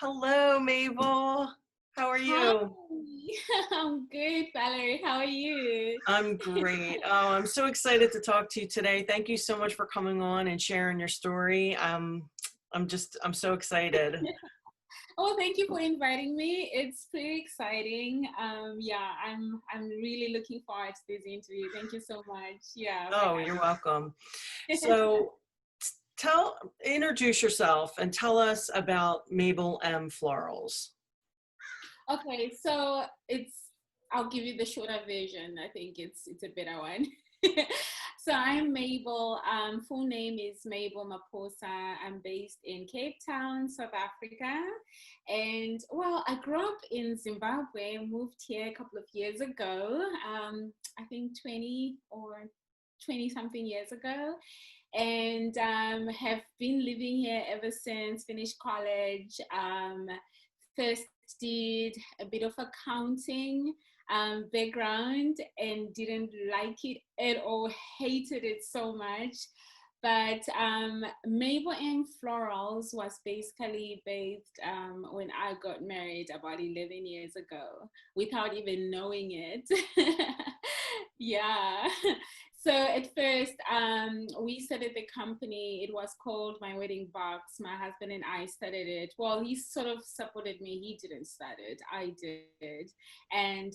Hello, Mabel. How are Hi, you? I'm good, Valerie. How are you? I'm great. Oh, I'm so excited to talk to you today. Thank you so much for coming on and sharing your story. I'm so excited. Oh, thank you for inviting me. It's pretty exciting. Yeah, I'm really looking forward to this interview. Thank you so much. Yeah, for Oh, you're having welcome. me. So introduce yourself and tell us about Mabel M. Florals. Okay, so I'll give you the shorter version. I think it's a better one. So I'm Mabel. Full name is Mabel Maposa. I'm based in Cape Town, South Africa. And well, I grew up in Zimbabwe, moved here a couple of years ago. I think 20 or 20 something years ago, and have been living here ever since. Finished college. First did a bit of accounting background and didn't like it at all, hated it so much. But Mabel and Florals was basically based when I got married about 11 years ago without even knowing it. Yeah. So at first, we started the company. It was called My Wedding Box. My husband and I started it. Well, he sort of supported me. He didn't start it. I did. And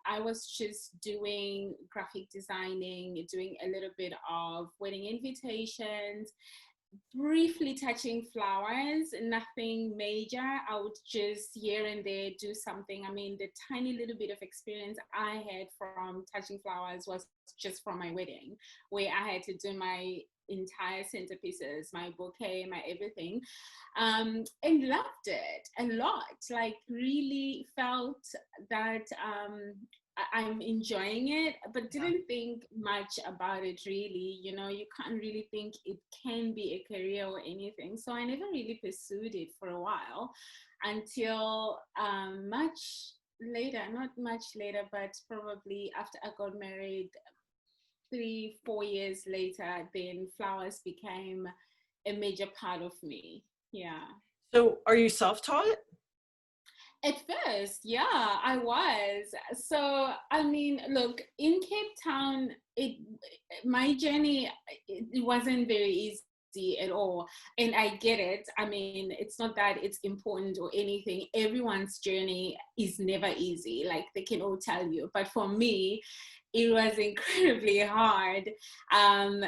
I was just doing graphic designing, doing a little bit of wedding invitations, briefly touching flowers, nothing major. I would just here and there do something. I mean, the tiny little bit of experience I had from touching flowers was just from my wedding, where I had to do my entire centerpieces, my bouquet, my everything, and loved it a lot. Like, really felt that I'm enjoying it, but Yeah. didn't think much about it really. You know, you can't really think it can be a career or anything. So I never really pursued it for a while until much later, not much later, but probably after I got married, 3, 4 years later, then flowers became a major part of me. Yeah. So are you self-taught? At first, yeah, I was. So, I mean, look, in Cape Town, my journey, it wasn't very easy at all. And I get it. I mean, it's not that it's important or anything. Everyone's journey is never easy, like they can all tell you. But for me, it was incredibly hard. Um,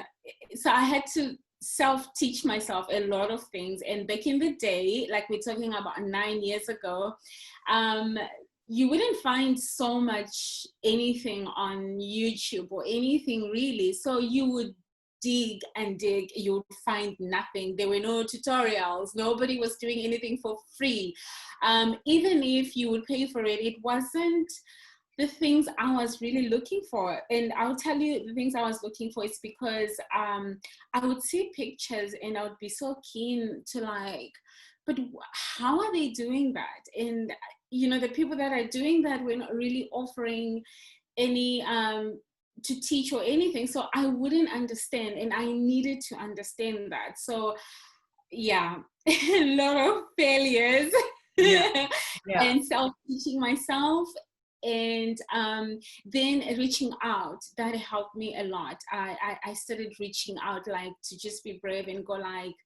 so I had to self-teach myself a lot of things. And back in the day, like we're talking about 9 years ago, um, you wouldn't find so much anything on YouTube or anything really. So you would dig and dig, you would find nothing. There were no tutorials. Nobody was doing anything for free. Even if you would pay for it, it wasn't the things I was really looking for. And I'll tell you the things I was looking for is because I would see pictures and I would be so keen to like, but how are they doing that? And, you know, the people that are doing that were not really offering any to teach or anything. So I wouldn't understand, and I needed to understand that. So yeah, a lot of failures Yeah. Yeah. and self-teaching myself, and then reaching out, that helped me a lot. I started reaching out, like, to just be brave and go like,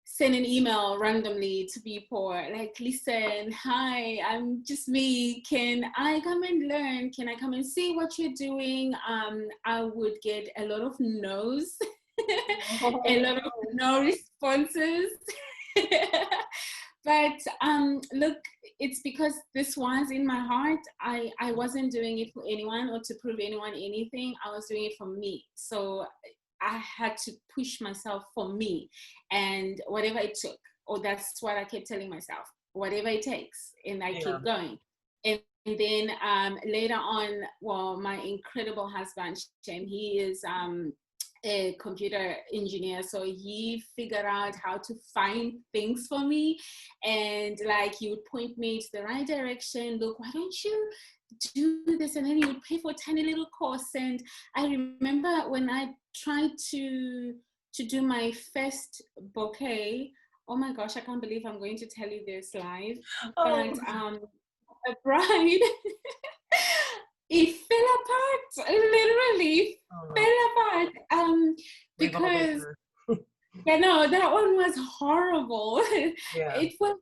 send an email randomly to people like, listen, hi, I'm just me, can I come and learn, can I come and see what you're doing? I would get a lot of no's. A Oh, lot of no responses. But look, it's because this was in my heart. I wasn't doing it for anyone or to prove anyone anything. I was doing it for me. So I had to push myself for me, and whatever it took, or that's what I kept telling myself, whatever it takes, and I yeah. keep going. And then later on, well, my incredible husband, Shem, he is a computer engineer, so he figured out how to find things for me, and like, he would point me to the right direction. Look, why don't you do this? And then he would pay for a tiny little course. And I remember when I tried to do my first bouquet, oh my gosh, I can't believe I'm going to tell you this live. Oh, But a bride, it fell apart, literally oh no. fell apart. We've all been Because there. yeah, no, that one was horrible. Yeah. It was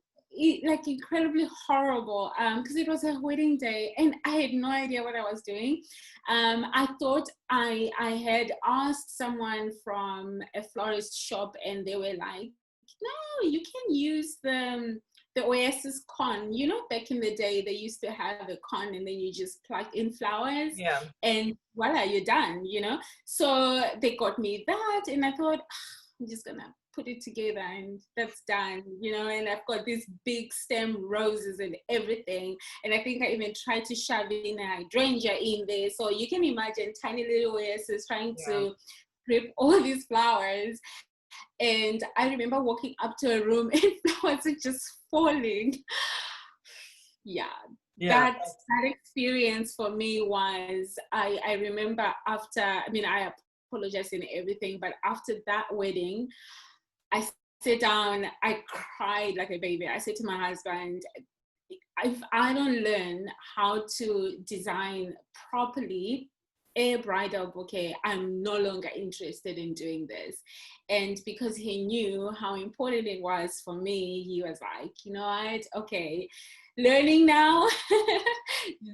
like incredibly horrible because it was a wedding day and I had no idea what I was doing. I thought I had asked someone from a florist shop and they were like, no, you can use the Oasis con. You know, back in the day, they used to have a con and then you just plug in flowers Yeah. and voila, you're done, you know? So they got me that and I thought, I'm just gonna put it together and that's done, you know, and I've got these big stem roses and everything. And I think I even tried to shove in a hydrangea in there. So you can imagine tiny little oasis trying Yeah. to grip all these flowers. And I remember walking up to a room and flowers are just falling. Yeah, Yeah. that experience for me was I remember after, I mean, I apologize and everything, but after that wedding, I sat down, I cried like a baby. I said to my husband, if I don't learn how to design properly a bridal bouquet, I'm no longer interested in doing this. And because he knew how important it was for me, he was like, you know what, okay, learning now,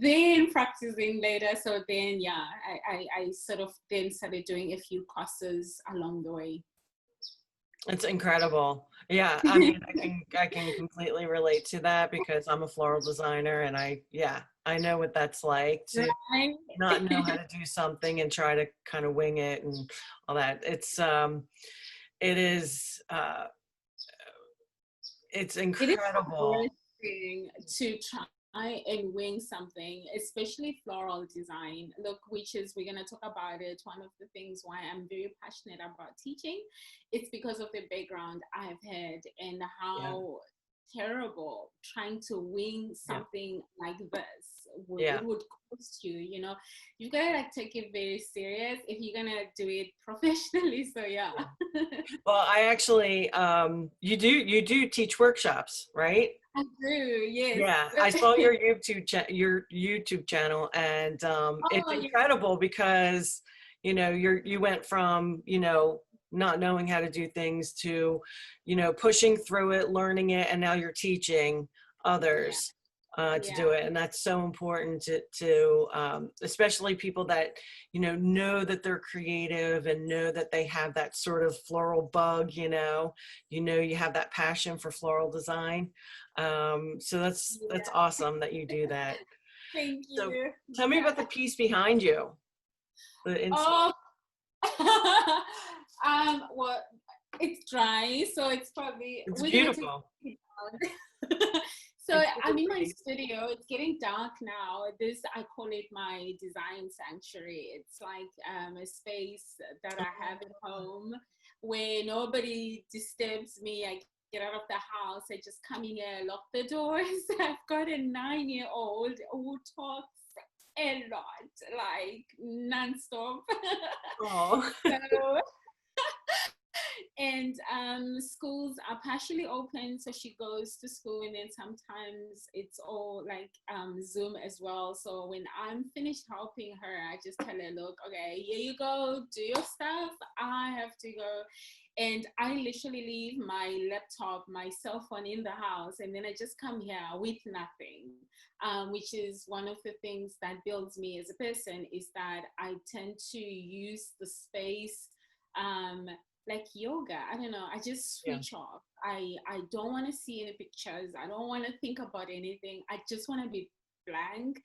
then practicing later. So then, yeah, I sort of then started doing a few courses along the way. It's incredible. Yeah, I mean, I can completely relate to that because I'm a floral designer and I know what that's like to Right? not know how to do something and try to kind of wing it and all that. It is it's It is the incredible. worst thing to try and wing something, especially floral design. Look, which is, we're going to talk about it. One of the things why I'm very passionate about teaching, it's because of the background I've had and Yeah. how terrible trying to wing Yeah. something like this Yeah. it would cost you, you know. You've got to like take it very serious if you're gonna do it professionally. So yeah. Well, I actually you do teach workshops, right? I do, yes. Yeah, I saw your your YouTube channel, and it's Oh yeah. incredible because you went from not knowing how to do things to pushing through it, learning it, and now you're teaching Yeah, others to yeah, do it, and that's so important to especially people that know that they're creative and know that they have that sort of floral bug. You have that passion for floral design. So that's yeah. awesome that you do that. Thank So you. tell me about Yeah. the piece behind you, the insult. Oh, well, it's dry, so it's probably It's we're gonna take beautiful. it down. So It's super I'm in my pretty. studio. It's getting dark now. This, I call it my design sanctuary. It's like a space that I have at home where nobody disturbs me. I get out of the house. I just come in here, lock the doors. I've got a 9-year-old who talks a lot, like nonstop. Oh. So, and schools are partially open, so she goes to school, and then sometimes it's all like Zoom as well. So when I'm finished helping her, I just tell her, look, okay, here you go, do your stuff, I have to go. And I literally leave my laptop, my cell phone in the house, and then I just come here with nothing, which is one of the things that builds me as a person, is that I tend to use the space like yoga. I don't know, I just Yeah. switch off. I don't want to see any pictures, I don't want to think about anything, I just want to be blank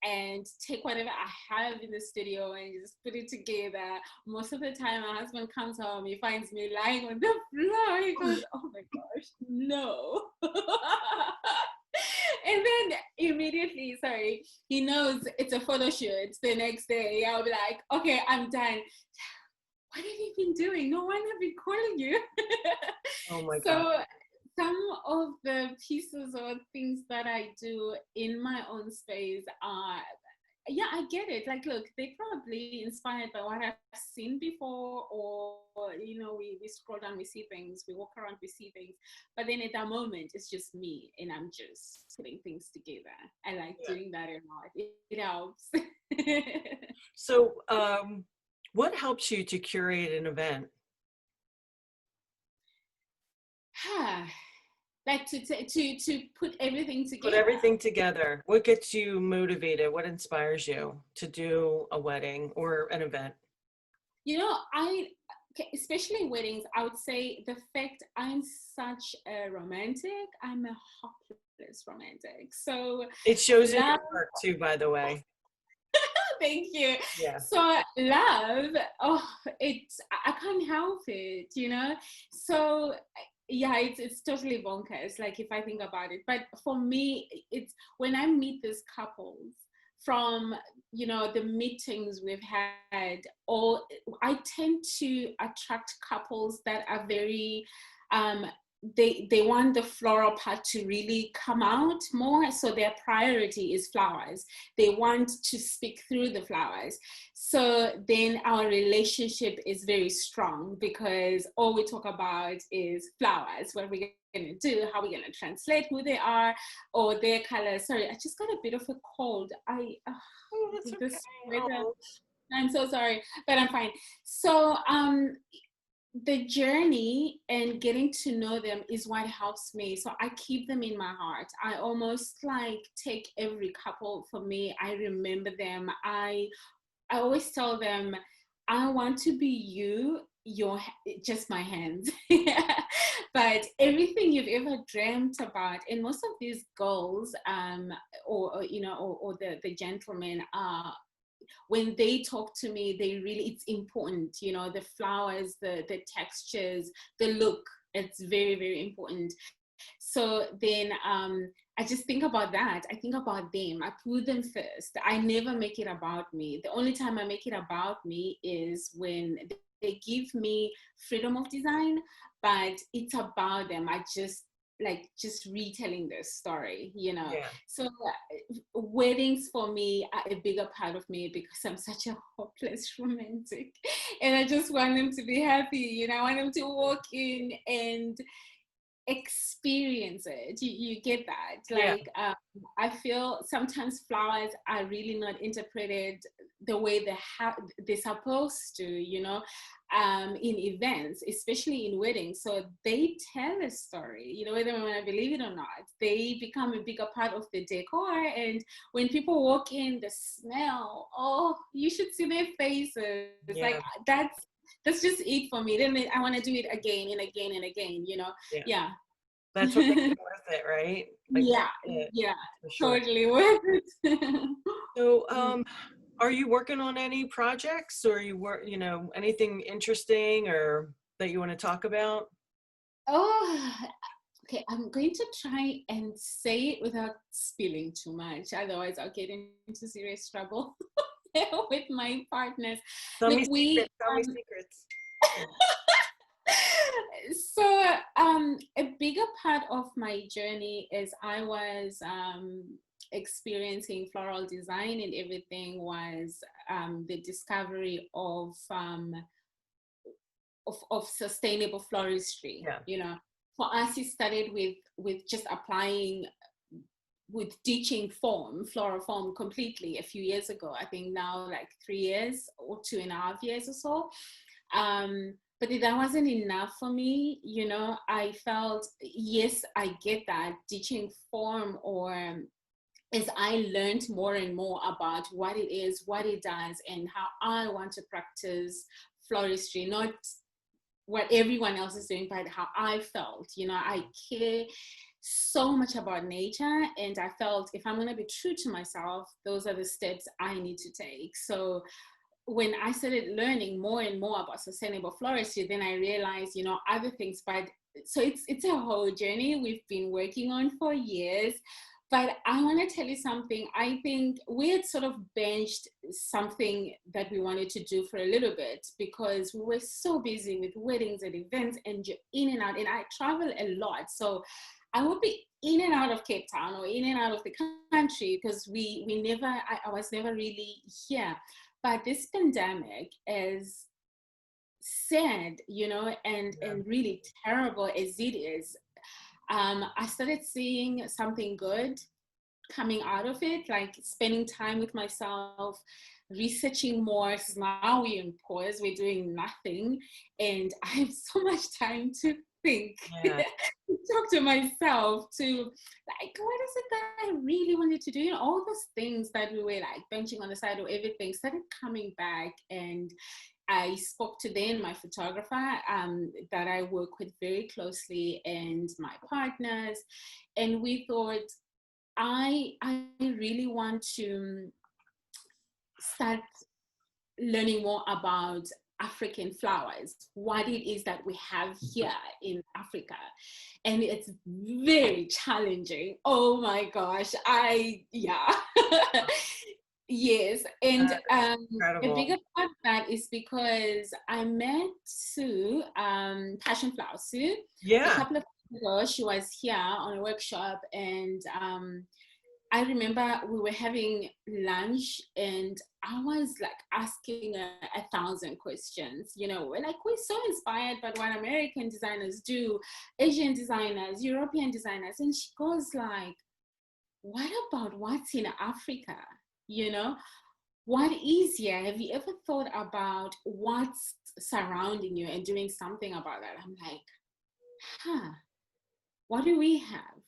and take whatever I have in the studio and just put it together. Most of the time my husband comes home, he finds me lying on the floor, he goes, oh my gosh, no. And then immediately, sorry, he knows it's a photo shoot the next day. I'll be like, okay, I'm done. What have you been doing? No one have been calling you. Oh my God. So some of the pieces or things that I do in my own space are yeah, I get it. Like, look, they're probably inspired by what I've seen before, or we scroll down, we see things, we walk around, we see things. But then at that moment, it's just me, and I'm just putting things together. I like Yeah. doing that a lot. It helps. So, what helps you to curate an event? Like to put everything Put together. everything together. What gets you motivated? What inspires you to do a wedding or an event? Especially weddings, I would say the fact I'm such a romantic, I'm a hopeless romantic. So It shows in love, your work too, by the way. thank you. Yeah. So love, oh, I can't help it. So yeah, it's totally bonkers, like if I think about it. But for me, it's when I meet these couples from the meetings we've had, or I tend to attract couples that are very they want the floral part to really come out more, so their priority is flowers. They want to speak through the flowers. So then our relationship is very strong, because all we talk about is flowers. What we're going to do, how we're going to translate who they are or their colors. Sorry, I just got a bit of a cold. Oh, that's okay. This weather, Oh, I'm so sorry, but I'm fine. So the journey and getting to know them is what helps me. So I keep them in my heart. I almost like take every couple for me. I remember them. I always tell them, I want to be you, just my hands. But everything you've ever dreamt about, and most of these girls, or the gentlemen are, when they talk to me, it's important, the flowers, the textures, the look, it's very, very important. So then I just think about that. I think about them. I put them first. I never make it about me. The only time I make it about me is when they give me freedom of design, but it's about them. I just retelling their story. yeah. So weddings for me are a bigger part of me, because I'm such a hopeless romantic, and I just want them to be happy. I want them to walk in and experience it. You get that? Yeah. Like I feel sometimes flowers are really not interpreted the way they're supposed to, in events, especially in weddings. So they tell a story, whether we want to believe it or not. They become a bigger part of the decor, and when people walk in, the smell, oh, you should see their faces. Like Yeah. that's just it for me. Then I want to do it again and again and again. Yeah. Yeah. That's what makes it worth it, right? Like Yeah, that's it, yeah, for sure. totally worth it. So, Mm. are you working on any projects, or anything interesting or that you want to talk about? Oh, okay. I'm going to try and say it without spilling too much. Otherwise, I'll get into serious trouble with my partners. Tell me Look, we secrets. Tell me secrets. so a bigger part of my journey is I was experiencing floral design, and everything was the discovery of sustainable floristry. Yeah. For us, it started with just applying, with ditching floral form completely a few years ago. I think now like 3 years or 2.5 years or so. But that wasn't enough for me. I felt, yes, I get that ditching form, or as I learned more and more about what it is, what it does, and how I want to practice floristry, not what everyone else is doing, but how I felt. I care so much about nature, and I felt if I'm going to be true to myself, those are the steps I need to take. So when I started learning more and more about sustainable floristry, then I realized, other things. But so it's a whole journey we've been working on for years. But I want to tell you something. I think we had sort of benched something that we wanted to do for a little bit, because we were so busy with weddings and events, and you're in and out. And I travel a lot. So I would be in and out of Cape Town or in and out of the country because we never, I was never really here. But this pandemic is sad, you know, Yeah. and really terrible as it is. I started seeing something good coming out of it, like spending time with myself, researching more. 'Cause now we're in pause, we're doing nothing, and I have so much time to think, Yeah. to talk to myself, to like, what is it that I really wanted to do? You know, all those things that we were like benching on the side or everything started coming back. And I spoke to then my photographer that I work with very closely and my partners, and we thought I really want to start learning more about African flowers, what it is that we have here in Africa. And it's very challenging. Oh my gosh. Yeah. Yes. And That is a incredible. bigger part of that is because I met Sue, Passion Flower Sue, a Yeah. couple of years ago. She was here on a workshop, and I remember we were having lunch and I was like asking 1,000 questions. You know, we're so inspired by what American designers do, Asian designers, European designers. And she goes like, what about what's in Africa? You know, what is here? Have you ever thought about what's surrounding you and doing something about that? I'm like, huh, what do we have?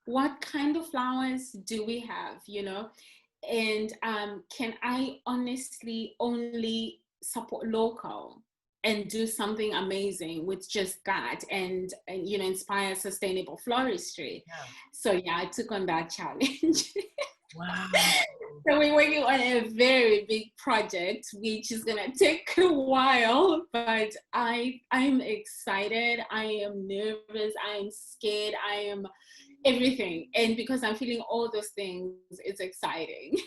What kind of flowers do we have, you know? And can I honestly only support local and do something amazing with just that, and you know, inspire sustainable floristry? Yeah. So yeah, I took on that challenge. Wow. So we're working on a very big project, which is gonna take a while, but I'm excited. I am nervous. I am scared. I am everything, and because I'm feeling all those things, it's exciting.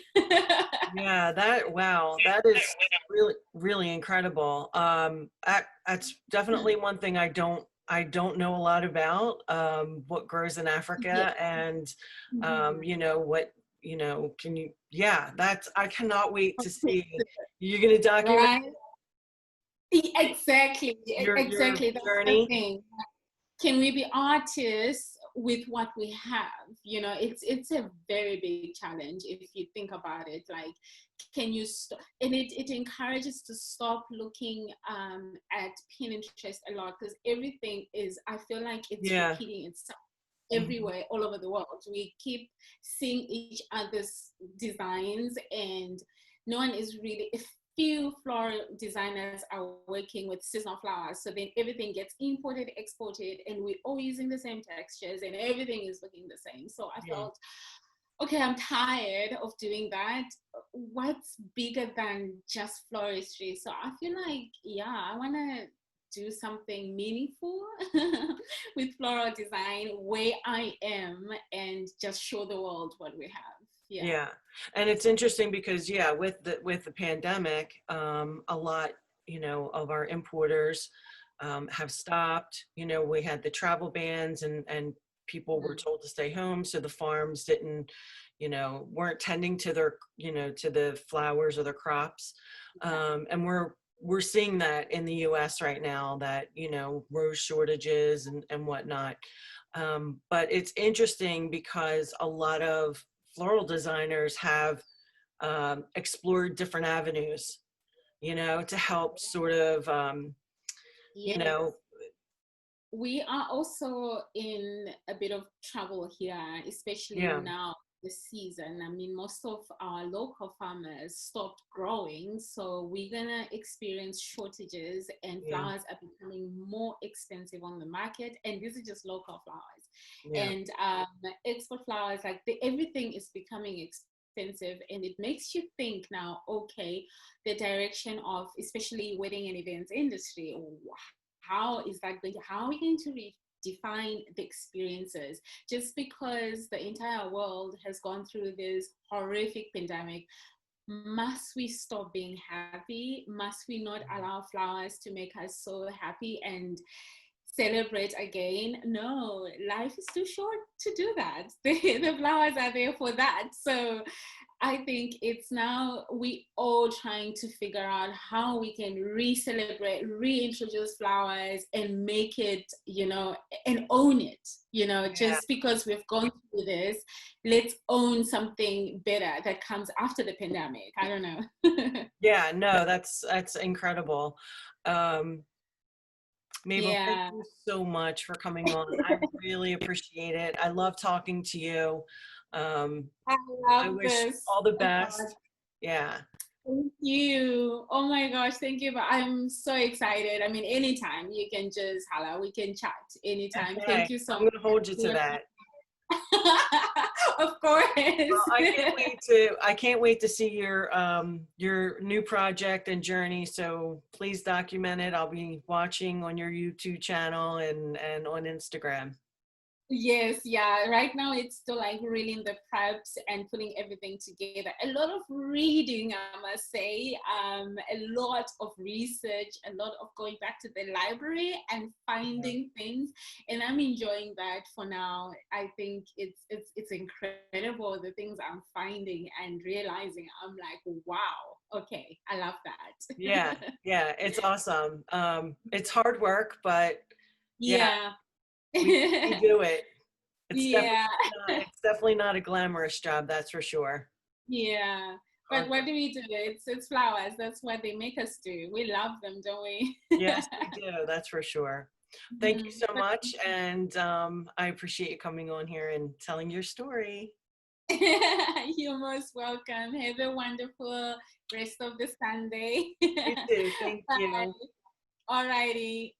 Yeah, wow, that is really, really incredible. That's definitely one thing I don't know a lot about, what grows in Yeah. Africa, and Mhm. you know, can you, yeah, I cannot wait to see. You're gonna document Right. Exactly. your Exactly, that's the journey. thing. Can we be artists with what we have? You know, it's a very big challenge if you think about it. Like, can you and it encourages to stop looking at Pinterest a lot, because everything is, I feel like it's Yeah. repeating itself Mhm. everywhere, all over the world. We keep seeing each other's designs, and no one is really, a few floral designers are working with seasonal flowers. So then everything gets imported, exported, and we're all using the same textures and everything is looking the same. So I Yeah. felt, okay, I'm tired of doing that. What's bigger than just floristry? So I feel like, yeah, I want to do something meaningful with floral design where I am, and just show the world what we have. Yeah. Yeah, and it's interesting because, yeah, with the pandemic, a lot, of our importers have stopped. We had the travel bans, and people were Mhm. told to stay home, so the farms didn't, weren't tending to their, to the flowers or their crops, and we're seeing that in the U.S. right now, that rose shortages and whatnot. But it's interesting because a lot of floral designers have explored different avenues, to help sort of, you Yes. know, We are also in a bit of trouble here, especially yeah, now the season. I mean, most of our local farmers stopped growing, so we're gonna experience shortages, and yeah, flowers are becoming more expensive on the market. And this is just local flowers, yeah, and export flowers, like everything is becoming expensive, and it makes you think now. Okay, the direction of, especially wedding and events industry, how is that going to, how are we going to redefine the experiences? Just because the entire world has gone through this horrific pandemic, must we stop being happy? Must we not allow flowers to make us so happy? And celebrate again. No, life is too short to do that. The flowers are there for that. So I think it's now we all trying to figure out how we can re-celebrate, reintroduce flowers and make it, and own it, Yeah. just because we've gone through this, let's own something better that comes after the pandemic. I don't know. Yeah, no, that's incredible. Um, Mabel, thank Yeah. you so much for coming on. I really appreciate it. I love talking to you. Um, I I love wish this. all the Oh God. best. Yeah. Thank you. Oh my gosh, thank you. But I'm so excited. I mean, anytime you can just holla, we can chat anytime. Thank Okay. you so I'm gonna hold you to much. that. Of course. Well, I can't wait to see your new project and journey. So please document it. I'll be watching on your YouTube channel and on Instagram. Yes, yeah. Right now it's still like really in the preps and putting everything together. A lot of reading, I must say, a lot of research, a lot of going back to the library and Yeah. finding things. And I'm enjoying that for now. I think it's incredible the things I'm finding and realizing. I'm like, wow, okay, I love Yeah, that. yeah, it's awesome. It's hard work, but yeah, Yeah. we do it. Yeah. It's definitely not a glamorous job, that's for sure. Yeah. But Hard what work. do we do? It's flowers. That's what they make us do. We love them, don't we? Yes, we do, that's for sure. Thank you Mhm. so much, and I appreciate you coming on here and telling your story. You're most welcome. Have a wonderful rest of the Sunday. You too. Thank Bye. you. Alrighty.